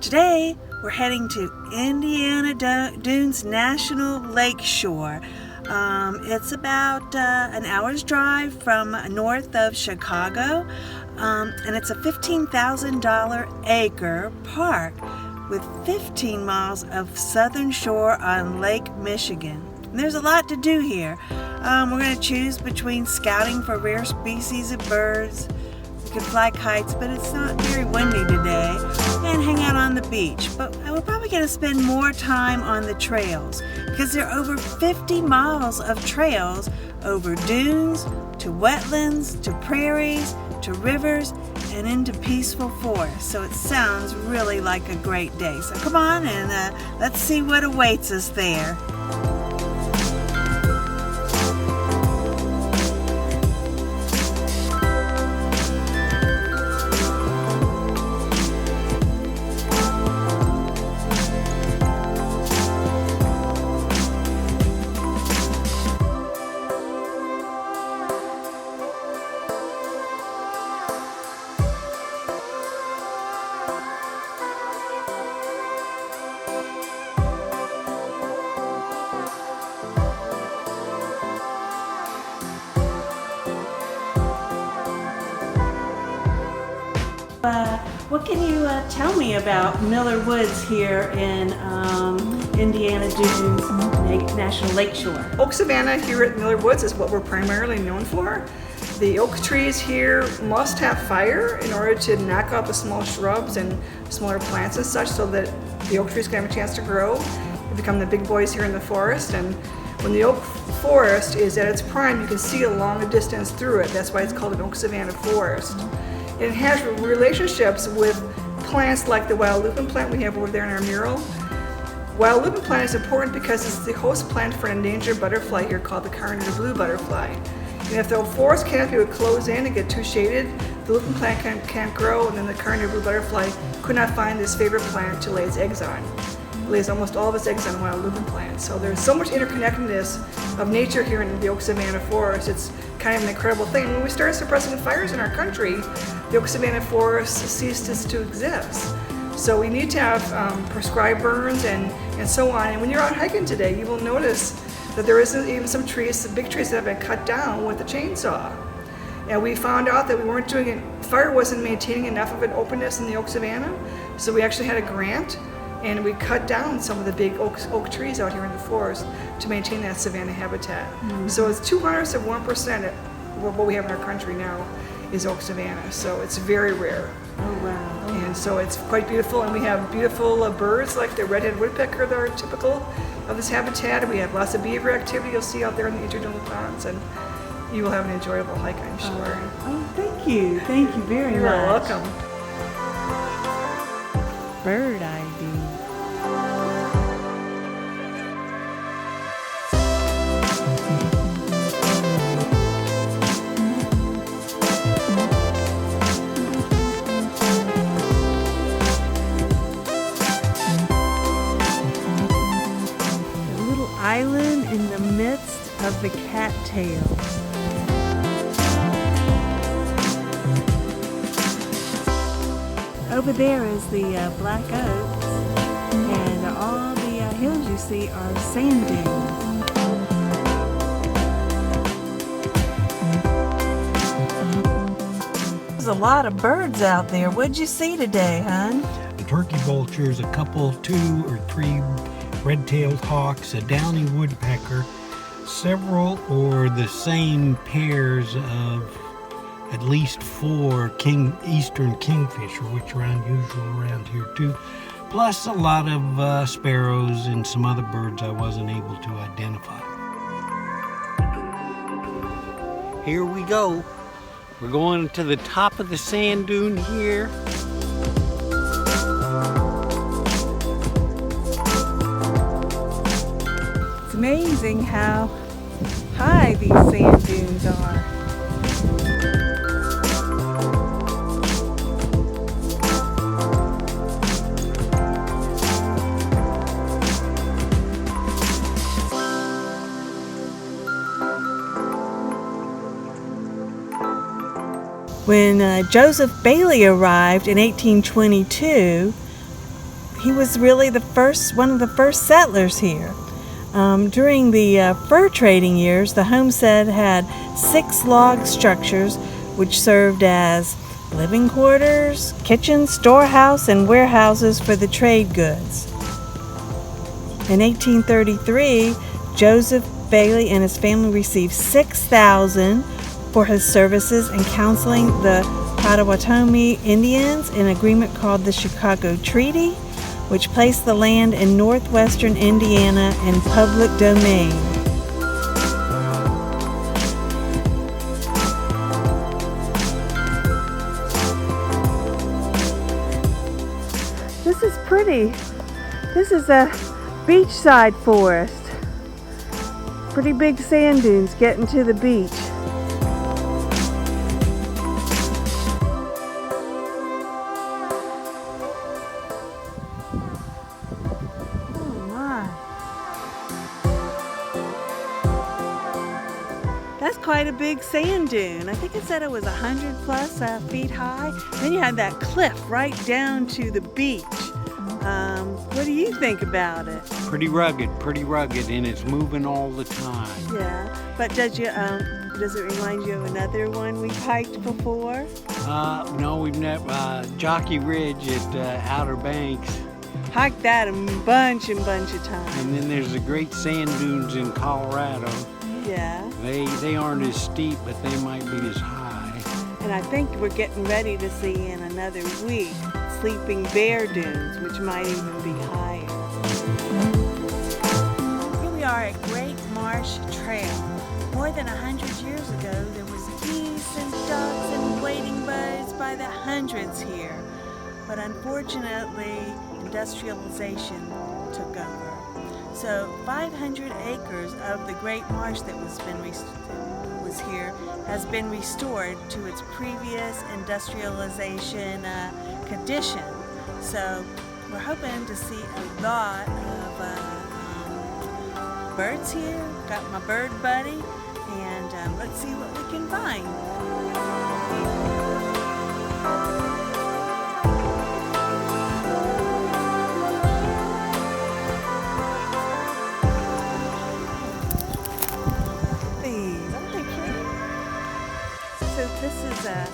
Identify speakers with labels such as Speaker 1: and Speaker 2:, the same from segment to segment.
Speaker 1: Today, we're heading to Indiana Dunes National Lakeshore. It's about an hour's drive from north of Chicago, and it's a $15,000 acre park with 15 miles of southern shore on Lake Michigan. And there's a lot to do here. We're going to choose between scouting for rare species of birds. We can fly kites, but it's not very windy today, and hang out on the beach. But we're probably going to spend more time on the trails because there are over 50 miles of trails over dunes, to wetlands, to prairies, to rivers, and into peaceful forests. So it sounds really like a great day. So come on and let's see what awaits us there. What can you tell me about Miller Woods here in Indiana Dunes National Lakeshore?
Speaker 2: Oak savanna here at Miller Woods is what we're primarily known for. The oak trees here must have fire in order to knock out the small shrubs and smaller plants and such so that the oak trees can have a chance to grow and become the big boys here in the forest. And when the oak forest is at its prime, you can see a long distance through it. That's why it's called an oak savanna forest. It has relationships with plants like the wild lupin plant we have over there in our mural. Wild lupin plant is important because it's the host plant for an endangered butterfly here called the carnator blue butterfly. And if the forest canopy would close in and get too shaded, the lupin plant can't grow, and then the carnator blue butterfly could not find this favorite plant to lay its eggs on. It lays almost all of its eggs on wild lupin plants. So there's so much interconnectedness of nature here in the oak savanna forest. It's kind of an incredible thing. When we started suppressing fires in our country, the oak savanna forest ceased to exist. So we need to have prescribed burns and so on. And when you're out hiking today, you will notice that there isn't even some trees, some big trees that have been cut down with a chainsaw. And we found out that we weren't doing it, fire wasn't maintaining enough of an openness in the oak savanna. So we actually had a grant, and we cut down some of the big oak trees out here in the forest to maintain that savanna habitat. Mm-hmm. So it's 201% of what we have in our country now is oak savanna. So it's very rare.
Speaker 1: Oh wow.
Speaker 2: And so it's quite beautiful, and we have beautiful birds like the red-headed woodpecker that are typical of this habitat. We have lots of beaver activity you'll see out there in the interdomal ponds, and you will have an enjoyable hike, I'm sure.
Speaker 1: Oh, thank you. Thank you very much.
Speaker 2: You're welcome.
Speaker 1: Bird ID. Island in the midst of the cattail. Over there is the black oaks, and all the hills you see are sand dunes. There's a lot of birds out there. What'd you see today, hon?
Speaker 3: The turkey vultures, a couple, 2 or 3 red-tailed hawks, a downy woodpecker, several or the same pairs of at least 4 eastern kingfisher, which are unusual around here too, plus a lot of sparrows and some other birds I wasn't able to identify. Here we go. We're going to the top of the sand dune here.
Speaker 1: It's amazing how high these sand dunes are. When Joseph Bailey arrived in 1822, he was really one of the first settlers here. During the fur trading years, the homestead had 6 log structures which served as living quarters, kitchen, storehouse, and warehouses for the trade goods. In 1833, Joseph Bailey and his family received $6,000 for his services in counseling the Potawatomi Indians in an agreement called the Chicago Treaty, which placed the land in northwestern Indiana in public domain. This is pretty. This is a beachside forest. Pretty big sand dunes getting to the beach. Oh my. That's quite a big sand dune. I think it said it was 100 plus feet high. Then you had that cliff right down to the beach. What do you think about it?
Speaker 3: Pretty rugged, and it's moving all the time.
Speaker 1: Yeah, but does it remind you of another one we've hiked before?
Speaker 3: No, we've never. Jockey Ridge at Outer Banks.
Speaker 1: Hiked that a bunch of times.
Speaker 3: And then there's the great sand dunes in Colorado.
Speaker 1: Yeah.
Speaker 3: They aren't as steep, but they might be as high.
Speaker 1: And I think we're getting ready to see in another week Sleeping Bear Dunes, which might even be higher. Here we are at Great Marsh Trail. More than 100 years ago, there was geese and ducks and wading birds by the hundreds here. But unfortunately, industrialization took over. So 500 acres of the Great Marsh that was here has been restored to its previous industrialization condition. So we're hoping to see a lot of birds here. Got my bird buddy, and let's see what we can find. So this is a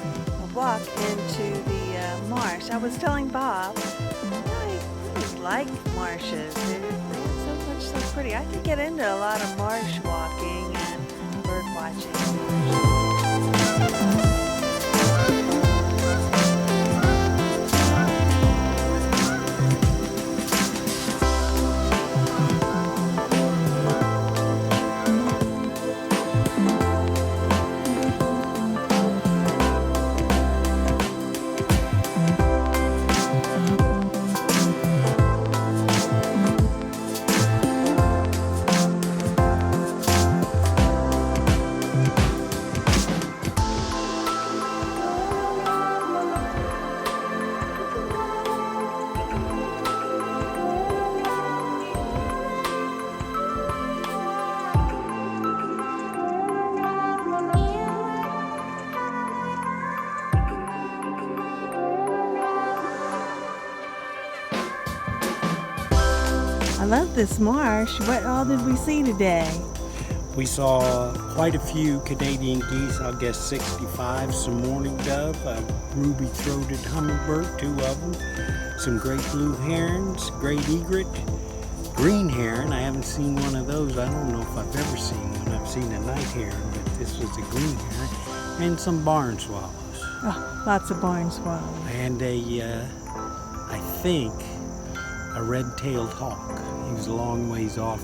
Speaker 1: walk into the marsh. I was telling Bob, I really like marshes. They're so pretty. I could get into a lot of marsh walking and bird watching. I love this marsh. What all did we see today?
Speaker 3: We saw quite a few Canadian geese, I guess 65, some mourning dove, a ruby-throated hummingbird, 2 of them, some great blue herons, great egret, green heron. I haven't seen one of those. I don't know if I've ever seen one. I've seen a night heron, but this was a green heron, and some barn swallows.
Speaker 1: Oh, lots of barn swallows.
Speaker 3: And I think, a red-tailed hawk. He was a long ways off,